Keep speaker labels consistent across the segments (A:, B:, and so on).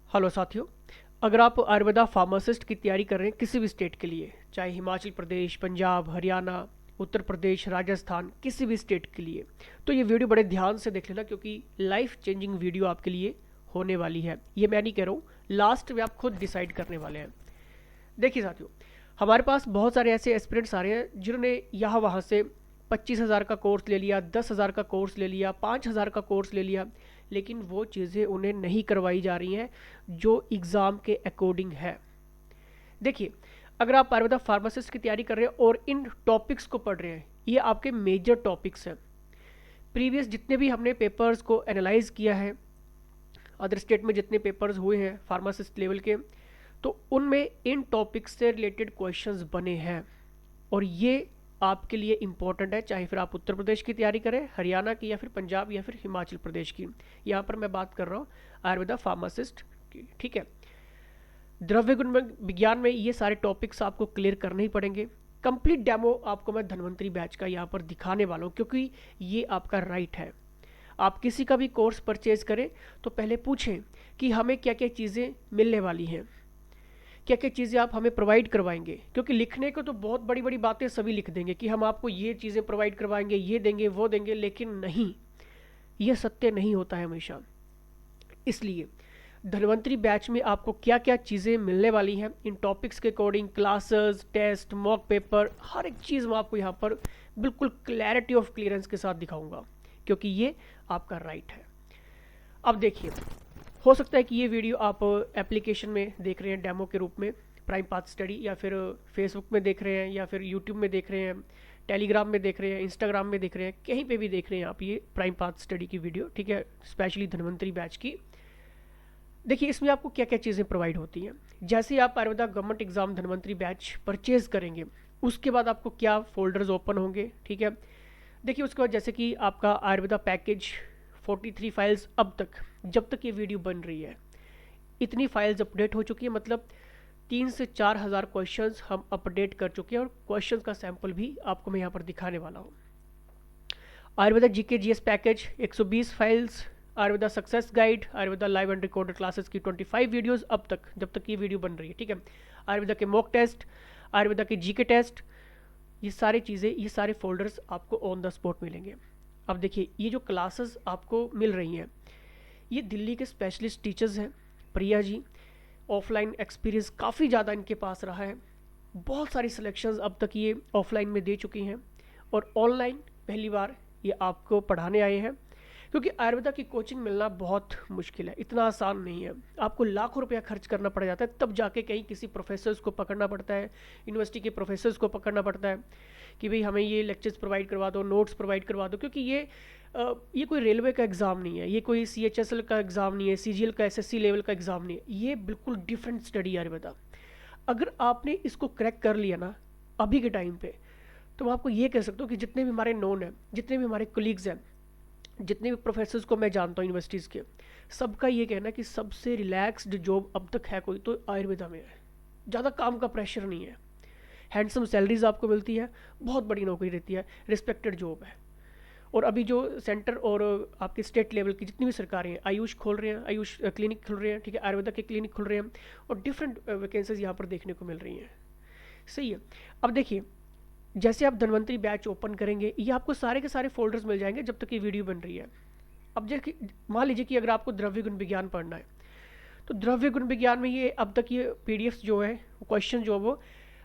A: Hello साथियों। अगर आप आयुर्वेदा फार्मासिस्ट की तैयारी कर रहे हैं किसी भी स्टेट के लिए, चाहे हिमाचल प्रदेश, पंजाब, हरियाणा, उत्तर प्रदेश, राजस्थान, किसी भी स्टेट के लिए, तो ये वीडियो बड़े ध्यान से देख लेना, क्योंकि लाइफ चेंजिंग वीडियो आपके लिए होने वाली है। ये मैं नहीं कह रहा हूँ, लास्ट में आप खुद डिसाइड करने वाले हैं। देखिए साथियों, हमारे पास बहुत सारे ऐसे एस्पिरेंट्स आ रहे हैं जिन्होंने यहाँ वहाँ से 25,000 का कोर्स ले लिया, 10,000 का कोर्स ले लिया, 5,000 का कोर्स ले लिया, लेकिन वो चीज़ें उन्हें नहीं करवाई जा रही हैं जो एग्ज़ाम के अकॉर्डिंग है। देखिए, अगर आप आयुर्वेदा फार्मासिस्ट की तैयारी कर रहे हैं और इन टॉपिक्स को पढ़ रहे हैं, ये आपके मेजर टॉपिक्स हैं। प्रीवियस जितने भी हमने पेपर्स को एनालाइज किया है, अदर स्टेट में जितने पेपर्स हुए हैं फार्मासिस्ट लेवल के, तो उनमें इन टॉपिक्स से रिलेटेड क्वेश्चंस बने हैं। और ये आपके लिए इम्पोर्टेंट है, चाहे फिर आप उत्तर प्रदेश की तैयारी करें, हरियाणा की, या फिर पंजाब, या फिर हिमाचल प्रदेश की। यहाँ पर मैं बात कर रहा हूँ आयुर्वेदा फार्मासिस्ट की, ठीक है। द्रव्य गुण विज्ञान में ये सारे टॉपिक्स आपको क्लियर करने ही पड़ेंगे। कंप्लीट डेमो आपको मैं धन्वंतरी बैच का यहाँ पर दिखाने वाला हूँ, क्योंकि ये आपका राइट है। आप किसी का भी कोर्स परचेज करें तो पहले पूछें कि हमें क्या क्या चीज़ें मिलने वाली हैं, क्या क्या चीज़ें आप हमें प्रोवाइड करवाएंगे। क्योंकि लिखने को तो बहुत बड़ी बड़ी बातें सभी लिख देंगे कि हम आपको ये चीज़ें प्रोवाइड करवाएंगे, ये देंगे, वो देंगे, लेकिन नहीं, ये सत्य नहीं होता है हमेशा। इसलिए धन्वंतरी बैच में आपको क्या क्या चीज़ें मिलने वाली हैं, इन टॉपिक्स के according classes, test, mock paper, हर एक चीज़ मैं आपको यहाँ पर बिल्कुल क्लैरिटी ऑफ क्लियरेंस के साथ दिखाऊंगा, क्योंकि ये आपका राइट है। अब देखिए, हो सकता है कि ये वीडियो आप एप्लीकेशन में देख रहे हैं डेमो के रूप में, प्राइम पाथ स्टडी, या फिर फेसबुक में देख रहे हैं, या फिर यूट्यूब में देख रहे हैं, टेलीग्राम में देख रहे हैं, इंस्टाग्राम में देख रहे हैं, कहीं पे भी देख रहे हैं आप ये प्राइम पाथ स्टडी की वीडियो, ठीक है, स्पेशली धन्वंतरी बैच की। देखिए, इसमें आपको क्या क्या चीज़ें प्रोवाइड होती हैं। जैसे ही आप Ayurveda government exam Dhanvantari batch purchase करेंगे, उसके बाद आपको क्या फोल्डर्स ओपन होंगे, ठीक है। देखिए, उसके बाद जैसे कि आपका आयुर्वेदा पैकेज 43 फाइल्स, अब तक जब तक ये वीडियो बन रही है इतनी फाइल्स अपडेट हो चुकी है, मतलब 3 से 4 हज़ार क्वेश्चंस हम अपडेट कर चुके हैं, और क्वेश्चंस का सैंपल भी आपको मैं यहाँ पर दिखाने वाला हूँ। Ayurveda GK GS package 120 files, Ayurveda success guide, Ayurveda live and recorded classes की 25 वीडियोस अब तक, जब तक ये वीडियो बन रही है, ठीक है। आयुर्वेदा के मॉक टेस्ट, आयुर्वेदा के जीके टेस्ट, ये सारी चीज़ें, ये सारे फोल्डर्स आपको ऑन द स्पॉट मिलेंगे। अब देखिए, ये जो क्लासेस आपको मिल रही हैं, ये दिल्ली के स्पेशलिस्ट टीचर्स हैं, प्रिया जी। ऑफलाइन एक्सपीरियंस काफ़ी ज़्यादा इनके पास रहा है, बहुत सारी सिलेक्शंस अब तक ये ऑफलाइन में दे चुकी हैं, और ऑनलाइन पहली बार ये आपको पढ़ाने आए हैं। क्योंकि आयुर्वेदा की कोचिंग मिलना बहुत मुश्किल है, इतना आसान नहीं है। आपको लाखों रुपया खर्च करना पड़ जाता है, तब जाके कहीं किसी प्रोफेसर्स को पकड़ना पड़ता है, यूनिवर्सिटी के प्रोफेसर्स को पकड़ना पड़ता है कि भाई हमें ये लेक्चर्स प्रोवाइड करवा दो, नोट्स प्रोवाइड करवा दो। क्योंकि ये कोई रेलवे का एग्ज़ाम नहीं है, ये कोई CHSL का एग्ज़ाम नहीं है, CGL का SSC लेवल का एग्ज़ाम नहीं है, ये बिल्कुल डिफरेंट स्टडी है आयुर्वेदा। अगर आपने इसको क्रैक कर लिया ना अभी के टाइम पे, तो मैं आपको ये कह सकता हूँ कि जितने भी हमारे नोन हैं, जितने भी हमारे कोलीग्स हैं, जितने भी प्रोफेसर्स को मैं जानता हूँ यूनिवर्सिटीज़ के, सबका ये कहना है कि सबसे रिलैक्स्ड जॉब अब तक है कोई तो आयुर्वेदा में है। ज़्यादा काम का प्रेशर नहीं है, हैंडसम सैलरीज आपको मिलती है, बहुत बड़ी नौकरी रहती है, रिस्पेक्टेड जॉब है। और अभी जो सेंटर और आपके स्टेट लेवल की जितनी भी सरकारें हैं, आयुष खोल रहे हैं, आयुष क्लिनिक खुल रहे हैं, ठीक है, आयुर्वेदा के क्लिनिक खुल रहे हैं, और डिफरेंट वैकेंसीज यहाँ पर देखने को मिल रही हैं। सही है। अब देखिए, जैसे आप धन्वंतरी बैच ओपन करेंगे, ये आपको सारे के सारे फोल्डर्स मिल जाएंगे जब तक ये वीडियो बन रही है। अब जैसे मान लीजिए कि अगर आपको द्रव्य गुण विज्ञान पढ़ना है, तो द्रव्य गुण विज्ञान में ये अब तक ये PDFs जो है, क्वेश्चन जो है वो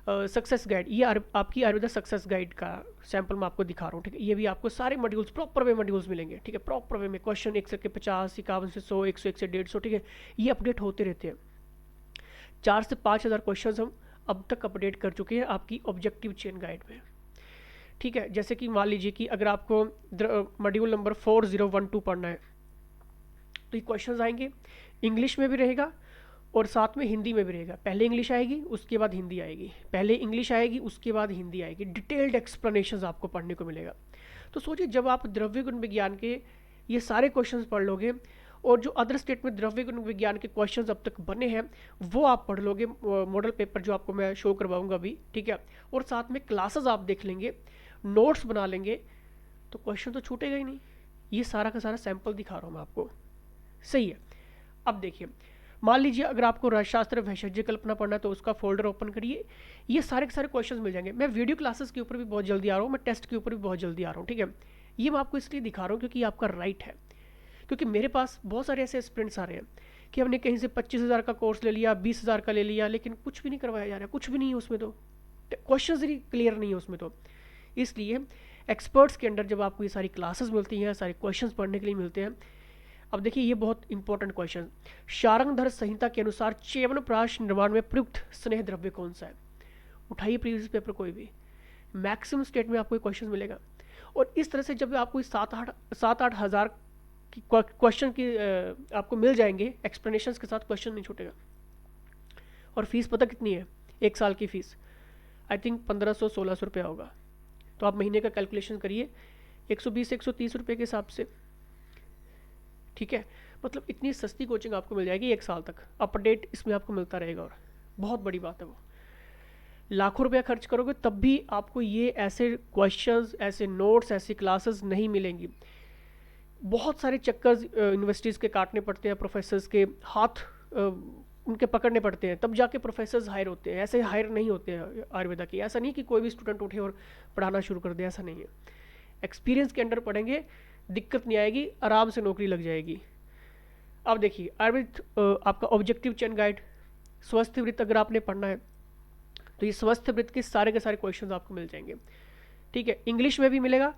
A: सक्सेस गाइड, ये आपकी आयुर्वेदा सक्सेस गाइड का सैंपल मैं आपको दिखा रहा हूँ, ठीक है। ये भी आपको सारे मॉड्यूल्स प्रॉपर वे मॉड्यूल्स मिलेंगे, ठीक है, प्रॉपर वे में क्वेश्चन 1 से 50, 51 से 100, 101 से 150, ठीक है, ये अपडेट होते रहते हैं। 4 से 5 हज़ार क्वेश्चन हम अब तक अपडेट कर चुके हैं आपकी ऑब्जेक्टिव चेन गाइड में, ठीक है। जैसे कि मान लीजिए कि अगर आपको मॉड्यूल नंबर 4012 पढ़ना है, तो ये क्वेश्चंस आएंगे, इंग्लिश में भी रहेगा और साथ में हिंदी में भी रहेगा। पहले इंग्लिश आएगी, उसके बाद हिंदी आएगी, पहले इंग्लिश आएगी, उसके बाद हिंदी आएगी, डिटेल्ड एक्सप्लेनेशन आपको पढ़ने को मिलेगा। तो सोचिए, जब आप द्रव्य गुण विज्ञान के ये सारे क्वेश्चंस पढ़ लोगे, और जो अदर स्टेट में द्रव्य गुण विज्ञान के क्वेश्चंस अब तक बने हैं वो आप पढ़ लोगे, मॉडल पेपर जो आपको मैं शो करवाऊंगा अभी, ठीक है, और साथ में क्लासेस आप देख लेंगे, नोट्स बना लेंगे, तो क्वेश्चन तो छूटेगा ही नहीं। ये सारा का सारा सैंपल दिखा रहा हूँ मैं आपको, सही है। अब देखिए, मान लीजिए अगर आपको रसशास्त्र वैशज्य कल्पना पढ़ना है तो उसका फोल्डर ओपन करिए, ये सारे के सारे क्वेश्चंस मिल जाएंगे। मैं वीडियो क्लासेस के ऊपर भी बहुत जल्दी आ रहा हूँ, मैं टेस्ट के ऊपर भी बहुत जल्दी आ रहा हूँ, ठीक है। ये मैं आपको इसलिए दिखा रहा हूँ क्योंकि आपका राइट है, क्योंकि मेरे पास बहुत सारे ऐसे स्टूडेंट्स आ रहे हैं कि हमने कहीं से 25,000 का कोर्स ले लिया, 20,000 का ले लिया, लेकिन कुछ भी नहीं करवाया जा रहा है, कुछ भी नहीं है उसमें, तो क्वेश्चंस ही क्लियर नहीं है उसमें। तो इसलिए एक्सपर्ट्स के अंडर जब आपको ये सारी क्लासेस मिलती हैं, सारे क्वेश्चंस पढ़ने के लिए मिलते हैं। अब देखिए ये बहुत इंपॉर्टेंट क्वेश्चन, शारंगधर संहिता के अनुसार च्यवनप्राश निर्माण में प्रयुक्त स्नेह द्रव्य कौन सा है? उठाइए प्रीवियस पेपर कोई भी, मैक्सिमम स्टेट में आपको क्वेश्चन मिलेगा। और इस तरह से जब आपको 7-8 हज़ार क्वेश्चन की आपको मिल जाएंगे एक्सप्लेनेशंस के साथ, क्वेश्चन नहीं छूटेगा। और फीस पता कितनी है? एक साल की फीस आई थिंक 1500-1600 रुपया होगा। तो आप महीने का कैलकुलेशन करिए 120-130 रुपये के हिसाब से, ठीक है। मतलब इतनी सस्ती कोचिंग आपको मिल जाएगी एक साल तक, अपडेट इसमें आपको मिलता रहेगा। और बहुत बड़ी बात है वो, लाखों रुपया खर्च करोगे तब भी आपको ये ऐसे क्वेश्चंस, ऐसे नोट्स, ऐसी क्लासेस नहीं मिलेंगी। बहुत सारे चक्कर यूनिवर्सिटीज़ के काटने पड़ते हैं, प्रोफेसर्स के हाथ उनके पकड़ने पड़ते हैं, तब जाके प्रोफेसर्स हायर होते हैं। ऐसे हायर नहीं होते हैं आयुर्वेदा की। ऐसा नहीं कि कोई भी स्टूडेंट उठे और पढ़ाना शुरू कर दे, ऐसा नहीं है। एक्सपीरियंस के अंडर पढ़ेंगे, दिक्कत नहीं आएगी, आराम से नौकरी लग जाएगी। अब देखिए आयुर्वेद आपका ऑब्जेक्टिव चयन गाइड, स्वस्थ वृत्त अगर आपने पढ़ना है तो ये स्वस्थ वृत्त के सारे क्वेश्चन आपको मिल जाएंगे, ठीक है। इंग्लिश में भी मिलेगा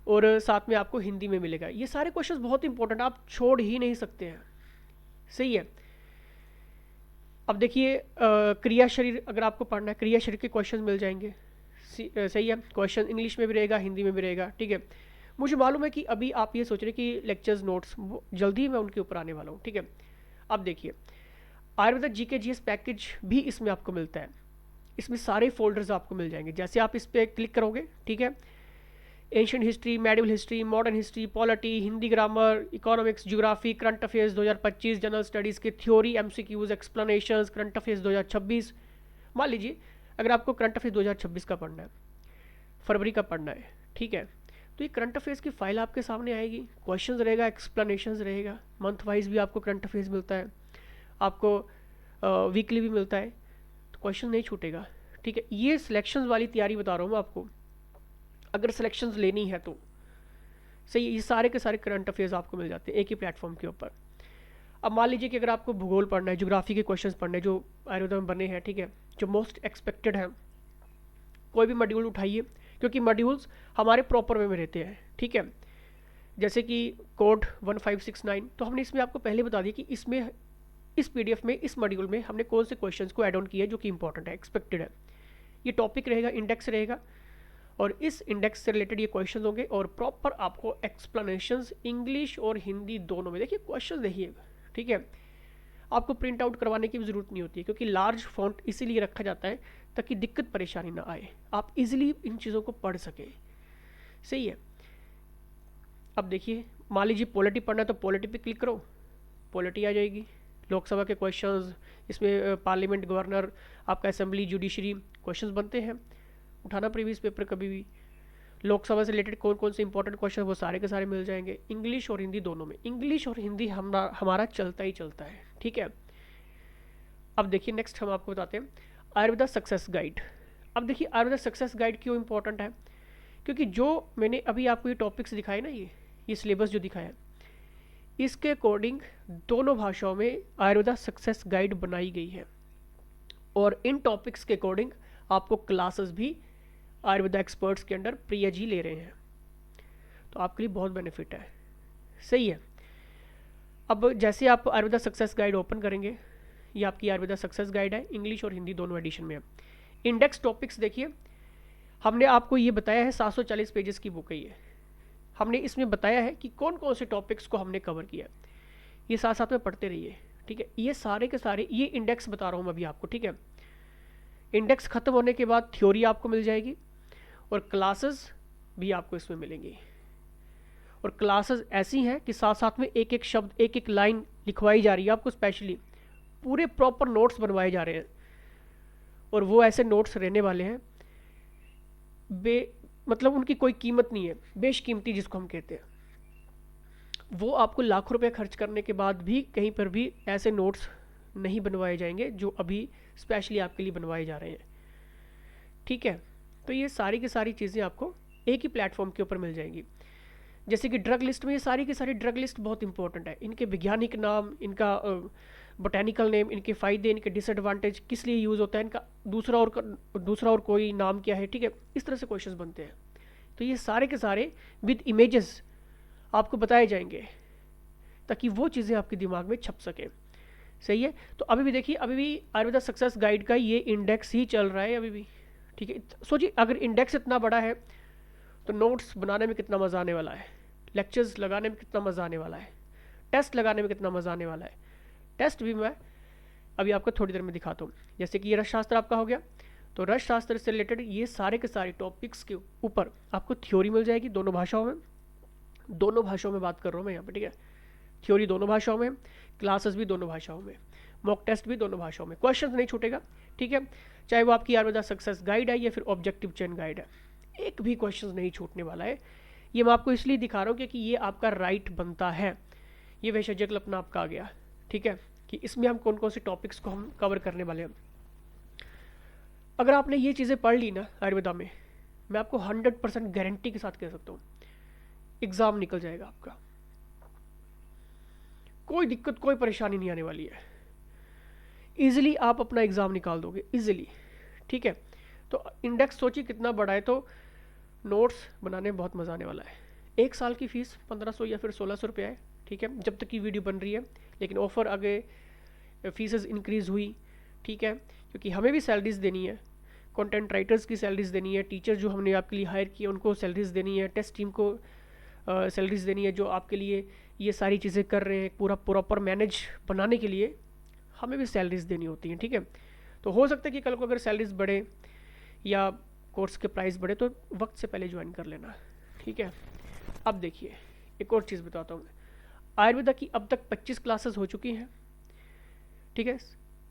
A: और साथ में आपको हिंदी में मिलेगा। ये सारे क्वेश्चंस बहुत इंपॉर्टेंट, आप छोड़ ही नहीं सकते हैं, सही है। अब देखिए क्रिया शरीर अगर आपको पढ़ना है, क्रिया शरीर के क्वेश्चन मिल जाएंगे, सही है। क्वेश्चन इंग्लिश में भी रहेगा, हिंदी में भी रहेगा, ठीक है। मुझे मालूम है कि अभी आप ये सोच रहे हैं कि लेक्चर्स नोट्स जल्दी मैं उनके ऊपर आने वाला हूँ, ठीक है। अब देखिए आयुर्वेदा GK GS पैकेज भी इसमें आपको मिलता है। इसमें सारे फोल्डर्स आपको मिल जाएंगे। जैसे आप इस पर क्लिक करोगे, ठीक है, ancient history, medieval history, modern history, polity, Hindi grammar, economics, geography, current affairs 2025, general studies के theory, MCQs, explanations, current affairs 2026। मान लीजिए अगर आपको करंट अफेयर्स 2026 का पढ़ना है, फरवरी का पढ़ना है, ठीक है, तो ये करंट अफेयर्स की फाइल आपके सामने आएगी, क्वेश्चंस रहेगा, एक्सप्लेनेशंस रहेगा, मंथ वाइज भी आपको करंट अफेयर्स मिलता है, आपको वीकली भी मिलता है, तो क्वेश्चन नहीं छूटेगा, ठीक है। ये सिलेक्शंस वाली तैयारी बता रहा हूँ मैं आपको, अगर सिलेक्शंस लेनी है तो सही। ये सारे के सारे करंट अफेयर्स आपको मिल जाते हैं एक ही प्लेटफॉर्म के ऊपर। अब मान लीजिए कि अगर आपको भूगोल पढ़ना है, ज्योग्राफी के क्वेश्चंस पढ़ने हैं जो आयुर्वेद में बने हैं, ठीक है, जो मोस्ट एक्सपेक्टेड हैं, कोई भी मॉड्यूल उठाइए, क्योंकि मॉड्यूल्स हमारे प्रॉपर वे में रहते हैं, ठीक है। जैसे कि कोड 1569, तो हमने इसमें आपको पहले बता दिया कि इसमें इस PDF में, इस मॉड्यूल में हमने कौन से क्वेश्चंस को ऐड ऑन किया है जो कि इंपॉर्टेंट है, एक्सपेक्टेड है। ये टॉपिक रहेगा, इंडेक्स रहेगा, और इस इंडेक्स से रिलेटेड ये क्वेश्चंस होंगे, और प्रॉपर आपको एक्सप्लेनेशंस इंग्लिश और हिंदी दोनों में। देखिए क्वेश्चन देखिए, ठीक है, आपको प्रिंट आउट करवाने की भी ज़रूरत नहीं होती है, क्योंकि लार्ज फॉन्ट इसीलिए रखा जाता है ताकि दिक्कत परेशानी ना आए, आप इजीली इन चीज़ों को पढ़ सकें, सही है। अब देखिए मान लीजिए पॉलिटी पढ़ना है तो पॉलिटी पे क्लिक करो, पॉलिटी आ जाएगी, लोकसभा के क्वेश्चंस, इसमें पार्लियामेंट, गवर्नर, आपका असेंबली, जुडिशरी क्वेश्चंस बनते हैं, उठाना प्रीवियस पेपर कभी भी। लोकसभा से रिलेटेड कौन कौन से इंपॉर्टेंट क्वेश्चन, वो सारे के सारे मिल जाएंगे, इंग्लिश और हिंदी दोनों में। इंग्लिश और हिंदी हमारा चलता ही चलता है, ठीक है। अब देखिए नेक्स्ट हम आपको बताते हैं आयुर्वेदा सक्सेस गाइड। अब देखिए आयुर्वेदा सक्सेस गाइड क्यों इंपॉर्टेंट है, क्योंकि जो मैंने अभी आपको ये टॉपिक्स दिखाए ना, ये सिलेबस जो दिखाया है, इसके अकॉर्डिंग दोनों भाषाओं में आयुर्वेदा सक्सेस गाइड बनाई गई है, और इन टॉपिक्स के अकॉर्डिंग आपको क्लासेस भी आयुर्वेदा एक्सपर्ट्स के अंडर प्रिया जी ले रहे हैं, तो आपके लिए बहुत बेनिफिट है, सही है। अब जैसे आप आयुर्वेदा सक्सेस गाइड ओपन करेंगे, ये आपकी आयुर्वेदा सक्सेस गाइड है, इंग्लिश और हिंदी दोनों एडिशन में है। इंडेक्स टॉपिक्स देखिए, हमने आपको ये बताया है 740 पेजेस की बुक है ये, हमने इसमें बताया है कि कौन कौन से टॉपिक्स को हमने कवर किया, ये साथ साथ में पढ़ते रहिए, ठीक है। ये सारे के सारे ये इंडेक्स बता रहा हूँ मैं अभी आपको, ठीक है। इंडेक्स खत्म होने के बाद थ्योरी आपको मिल जाएगी, और क्लासेस भी आपको इसमें मिलेंगी, और क्लासेस ऐसी हैं कि साथ साथ में एक एक शब्द, एक एक लाइन लिखवाई जा रही है आपको, स्पेशली पूरे प्रॉपर नोट्स बनवाए जा रहे हैं, और वो ऐसे नोट्स रहने वाले हैं मतलब उनकी कोई कीमत नहीं है, बेशकीमती जिसको हम कहते हैं। वो आपको लाखों रुपए खर्च करने के बाद भी कहीं पर भी ऐसे नोट्स नहीं बनवाए जाएंगे जो अभी स्पेशली आपके लिए बनवाए जा रहे हैं। ठीक है, तो ये सारी की सारी चीज़ें आपको एक ही प्लेटफॉर्म के ऊपर मिल जाएंगी। जैसे कि ड्रग लिस्ट में ये सारी की सारी ड्रग लिस्ट बहुत इंपॉर्टेंट है, इनके वैज्ञानिक नाम, इनका बोटेनिकल नेम, इनके फ़ायदे, इनके डिसएडवांटेज, किस लिए यूज़ होता है, इनका दूसरा और कोई नाम क्या है। ठीक है, इस तरह से क्वेश्चंस बनते हैं। तो ये सारे के सारे विद इमेजेस आपको बताए जाएंगे ताकि वो चीज़ें आपके दिमाग में छप सके। सही है, तो अभी भी देखिए, अभी भी आयुर्वेदा सक्सेस गाइड का ये इंडेक्स ही चल रहा है अभी भी। ठीक है, सोचिए अगर इंडेक्स इतना बड़ा है तो नोट्स बनाने में कितना मज़ा आने वाला है, लेक्चर्स लगाने में कितना मज़ा आने वाला है, टेस्ट लगाने में कितना मज़ा आने वाला है। टेस्ट भी मैं अभी आपको थोड़ी देर में दिखाता हूँ। जैसे कि ये रस शास्त्र आपका हो गया, तो रस शास्त्र से रिलेटेड ये सारे के सारे टॉपिक्स के ऊपर आपको थ्योरी मिल जाएगी दोनों भाषाओं में। दोनों भाषाओं में बात कर रहा हूँ मैं यहाँ पे। ठीक है, थ्योरी दोनों भाषाओं में, क्लासेस भी दोनों भाषाओं में, मॉक टेस्ट भी दोनों भाषाओं में, क्वेश्चन नहीं छूटेगा। ठीक है, चाहे वो आपकी आयुर्वेदा सक्सेस गाइड है या फिर ऑब्जेक्टिव चेन गाइड है, एक भी क्वेश्चन नहीं छूटने वाला है। ये मैं आपको इसलिए दिखा रहा हूँ क्योंकि ये आपका राइट बनता है। ये वैशज्य कल्पना आपका आ गया। ठीक है, कि इसमें हम कौन कौन से टॉपिक्स को हम कवर करने वाले हैं। अगर आपने ये चीज़ें पढ़ ली ना आयुर्वेदा में, मैं आपको 100% गारंटी के साथ कह सकता हूँ एग्ज़ाम निकल जाएगा आपका। कोई दिक्कत, कोई परेशानी नहीं आने वाली है। इजीली आप अपना एग्ज़ाम निकाल दोगे, इजीली। ठीक है, तो इंडेक्स सोचिए कितना बड़ा है, तो नोट्स बनाने में बहुत मज़ा आने वाला है। एक साल की फ़ीस 1500 या फिर 1600 रुपया है। ठीक है, जब तक की वीडियो बन रही है, लेकिन ऑफ़र आगे फीसेस इंक्रीज़ हुई। ठीक है, क्योंकि हमें भी सैलरीज देनी है, कंटेंट राइटर्स की सैलरीज देनी है, टीचर जो हमने आपके लिए हायर किए उनको सैलरीज देनी है, टेस्ट टीम को सैलरीज देनी है जो आपके लिए ये सारी चीज़ें कर रहे हैं, पूरा प्रॉपर मैनेज बनाने के लिए हमें भी सैलरीज देनी होती हैं। ठीक है, तो हो सकता है कि कल को अगर सैलरीज बढ़े या कोर्स के प्राइस बढ़े तो वक्त से पहले ज्वाइन कर लेना। ठीक है, अब देखिए एक और चीज़ बताता हूँ। आयुर्वेदा की अब तक 25 क्लासेस हो चुकी हैं। ठीक है,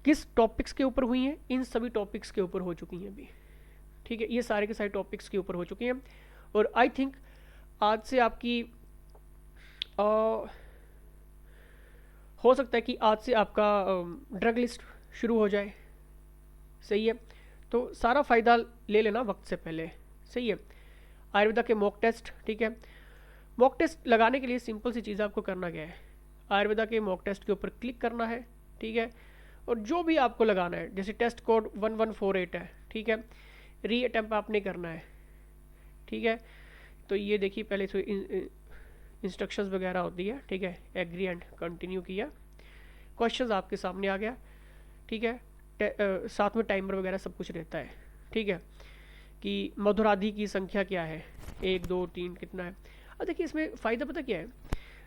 A: किस टॉपिक्स के ऊपर हुई हैं? इन सभी टॉपिक्स के ऊपर हो चुकी हैं अभी। ठीक है, ये सारे के सारे टॉपिक्स के ऊपर हो चुकी हैं। और आई थिंक आज से आपकी हो सकता है कि आज से आपका ड्रग लिस्ट शुरू हो जाए। सही है, तो सारा फ़ायदा ले लेना वक्त से पहले। सही है, आयुर्वेदा के मॉक टेस्ट। ठीक है, मॉक टेस्ट लगाने के लिए सिंपल सी चीज़ आपको करना क्या है, आयुर्वेदा के मॉक टेस्ट के ऊपर क्लिक करना है। ठीक है, और जो भी आपको लगाना है, जैसे टेस्ट कोड 1148 है। ठीक है, री अटैम्प्ट आपने करना है। ठीक है, तो ये देखिए पहले से इंस्ट्रक्शंस वगैरह होती है। ठीक है, एग्री एंड कंटिन्यू किया, क्वेश्चंस आपके सामने आ गया। ठीक है, साथ में टाइमर वगैरह सब कुछ रहता है। ठीक है, कि मधुराधि की संख्या क्या है, 1 2 3 कितना है। अब देखिए इसमें फ़ायदा पता क्या है,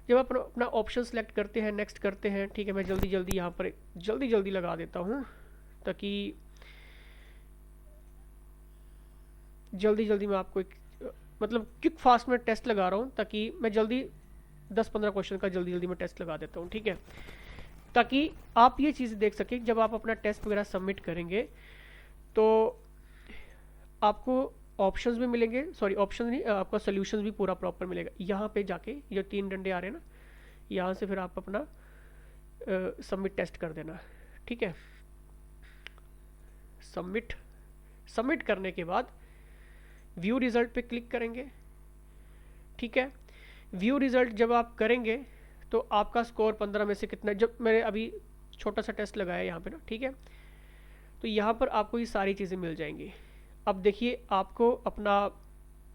A: जब आप अपना ऑप्शन सेलेक्ट करते हैं, नेक्स्ट करते हैं। ठीक है, मैं जल्दी जल्दी यहाँ पर जल्दी लगा देता हूँ ताकि जल्दी मैं आपको एक मतलब क्विक फास्ट में टेस्ट लगा रहा हूँ ताकि मैं जल्दी 10-15 क्वेश्चन का जल्दी मैं टेस्ट लगा देता हूँ। ठीक है, ताकि आप ये चीज़ देख सकें जब आप अपना टेस्ट वगैरह सबमिट करेंगे तो आपको ऑप्शंस भी मिलेंगे, सॉरी ऑप्शन नहीं, आपका सोल्यूशन भी पूरा प्रॉपर मिलेगा। यहाँ पे जाके जो 3 डंडे आ रहे हैं ना, यहाँ से फिर आप अपना सबमिट टेस्ट कर देना। ठीक है, सबमिट करने के बाद व्यू रिज़ल्ट पे क्लिक करेंगे। ठीक है, व्यू रिज़ल्ट जब आप करेंगे तो आपका स्कोर 15 में से कितना, जब मैंने अभी छोटा सा टेस्ट लगाया यहाँ पे ना। ठीक है, तो यहाँ पर आपको ये सारी चीज़ें मिल जाएंगी। अब देखिए आपको अपना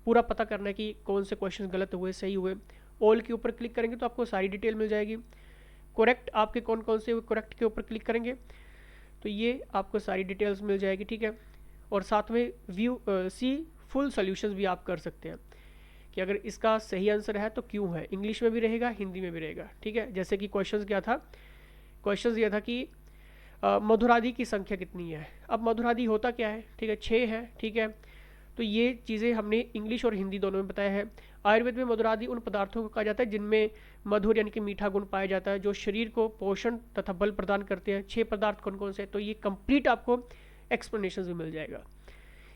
A: पूरा पता करना है कि कौन से क्वेश्चन गलत हुए, सही हुए। ऑल के ऊपर क्लिक करेंगे तो आपको सारी डिटेल मिल जाएगी। करेक्ट आपके कौन कौन से हुए, करेक्ट के ऊपर क्लिक करेंगे तो ये आपको सारी डिटेल्स मिल जाएगी। ठीक है, और साथ में व्यू सी फुल सोल्यूशंस भी आप कर सकते हैं कि अगर इसका सही आंसर है तो क्यों है, इंग्लिश में भी रहेगा, हिंदी में भी रहेगा। ठीक है, जैसे कि क्वेश्चन क्या था, क्वेश्चन ये था कि मधुरादि की संख्या कितनी है। अब मधुरादि होता क्या है, ठीक है, 6 है। ठीक है, तो ये चीज़ें हमने इंग्लिश और हिंदी दोनों में बताया है। आयुर्वेद में मधुरादि उन पदार्थों को कहा जाता है जिनमें मधुर यानी कि मीठा गुण पाया जाता है, जो शरीर को पोषण तथा बल प्रदान करते हैं। 6 पदार्थ कौन कौन से, तो ये कंप्लीट आपको एक्सप्लेनेशन भी मिल जाएगा।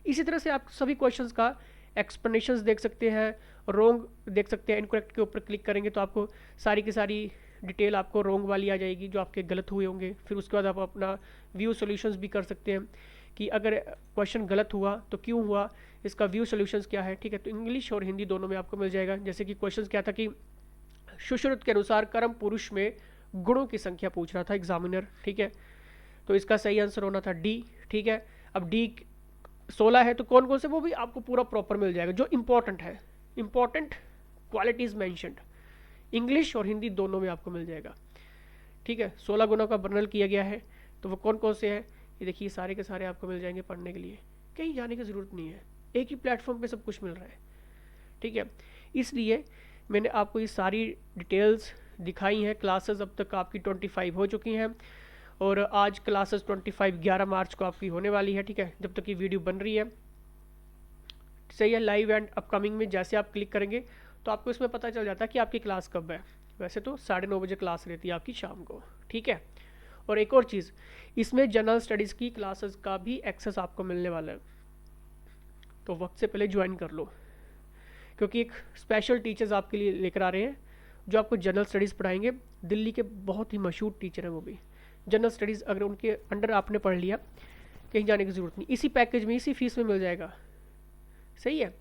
A: इसी तरह से आप सभी क्वेश्चंस का एक्सप्लेनेशंस देख सकते हैं, रॉन्ग देख सकते हैं। इनकरेक्ट के ऊपर क्लिक करेंगे तो आपको सारी की सारी डिटेल आपको रोंग वाली आ जाएगी जो आपके गलत हुए होंगे। फिर उसके बाद आप अपना व्यू सॉल्यूशंस भी कर सकते हैं कि अगर क्वेश्चन गलत हुआ तो क्यों हुआ, इसका व्यू सॉल्यूशंस क्या है, ठीक है। तो इंग्लिश और हिंदी दोनों में आपको मिल जाएगा। जैसे कि क्वेश्चन क्या था कि सुश्रुत के अनुसार कर्म पुरुष में गुणों की संख्या पूछ रहा था एग्जामिनर, ठीक है। तो इसका सही आंसर होना था डी, ठीक है। अब डी 16 है तो कौन कौन से, वो भी आपको पूरा प्रॉपर मिल जाएगा जो इंपॉर्टेंट है, इंपॉर्टेंट क्वालिटीज मैंशनड, इंग्लिश और हिंदी दोनों में आपको मिल जाएगा, ठीक है। 16 गुणों का वर्णन किया गया है, तो वो कौन कौन से हैं ये देखिए, सारे के सारे आपको मिल जाएंगे पढ़ने के लिए, कहीं जाने की ज़रूरत नहीं है, एक ही प्लेटफॉर्म पे सब कुछ मिल रहा है, ठीक है। इसलिए मैंने आपको ये सारी डिटेल्स दिखाई हैं। क्लासेस अब तक आपकी 25 हो चुकी हैं और आज क्लासेस 25 11 मार्च को आपकी होने वाली है, ठीक है, जब तक ये वीडियो बन रही है, सही है। लाइव एंड अपकमिंग में जैसे आप क्लिक करेंगे तो आपको इसमें पता चल जाता है कि आपकी क्लास कब है। वैसे तो 9:30 बजे क्लास रहती है आपकी शाम को, ठीक है। और एक और चीज़, इसमें जनरल स्टडीज़ की क्लासेस का भी एक्सेस आपको मिलने वाला है, तो वक्त से पहले ज्वाइन कर लो, क्योंकि एक स्पेशल टीचर्स आपके लिए लेकर आ रहे हैं जो आपको जनरल स्टडीज़ पढ़ाएंगे। दिल्ली के बहुत ही मशहूर टीचर हैं वो भी। जनरल स्टडीज़ अगर उनके अंडर आपने पढ़ लिया, कहीं जाने की ज़रूरत नहीं, इसी पैकेज में इसी फीस में मिल जाएगा, सही है।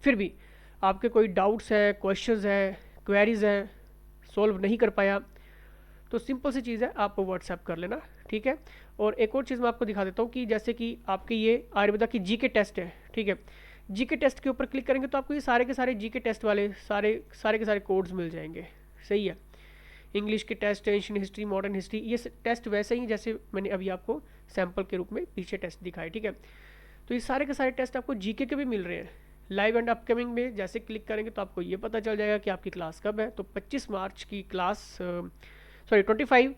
A: फिर भी आपके कोई डाउट्स हैं, क्वेश्चंस हैं, क्वेरीज हैं, सॉल्व नहीं कर पाया, तो सिंपल सी चीज़ है, आप व्हाट्सएप कर लेना, ठीक है। और एक और चीज़ मैं आपको दिखा देता हूँ कि जैसे कि आपके ये आयुर्वेदा की जीके टेस्ट है, ठीक है। जीके टेस्ट के ऊपर क्लिक करेंगे तो आपको ये सारे के सारे जीके टेस्ट वाले सारे के सारे कोड्स मिल जाएंगे, सही है। इंग्लिश के test, ancient history, modern history, ये टेस्ट वैसे ही जैसे मैंने अभी आपको सैम्पल के रूप में पीछे टेस्ट दिखाए, ठीक है। तो ये सारे के सारे टेस्ट आपको जीके के भी मिल रहे हैं। लाइव एंड अपकमिंग में जैसे क्लिक करेंगे तो आपको ये पता चल जाएगा कि आपकी क्लास कब है। तो 25 मार्च की क्लास, सॉरी 25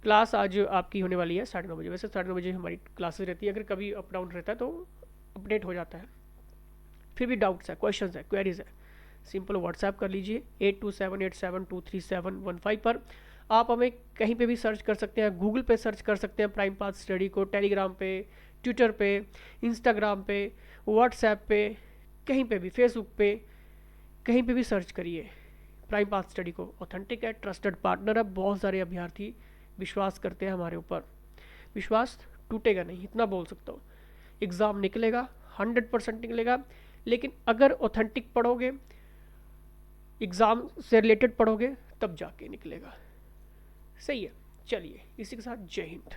A: क्लास आज आपकी होने वाली है 9:30 बजे। वैसे 9:30 बजे हमारी क्लासेस रहती है, अगर कभी अप डाउन रहता है तो अपडेट हो जाता है। फिर भी डाउट्स है, क्वेश्चन है, क्वेरीज है, सिंपल व्हाट्सएप कर लीजिए 8278723715 पर। आप हमें कहीं पे भी सर्च कर सकते हैं, गूगल पे सर्च कर सकते हैं प्राइम पाथ स्टडी को, टेलीग्राम पे, ट्विटर पे, इंस्टाग्राम पे, व्हाट्सएप पे, कहीं पे भी, फेसबुक पे, कहीं पे भी सर्च करिए प्राइम पाथ स्टडी को। ऑथेंटिक है, ट्रस्टेड पार्टनर है, बहुत सारे अभ्यर्थी विश्वास करते हैं हमारे ऊपर, विश्वास टूटेगा नहीं, इतना बोल सकता हूँ। एग्ज़ाम निकलेगा, 100% निकलेगा, लेकिन अगर ऑथेंटिक पढ़ोगे, एग्ज़ाम से रिलेटेड पढ़ोगे, तब जाके निकलेगा, सही है। चलिए इसी के साथ जय हिंद।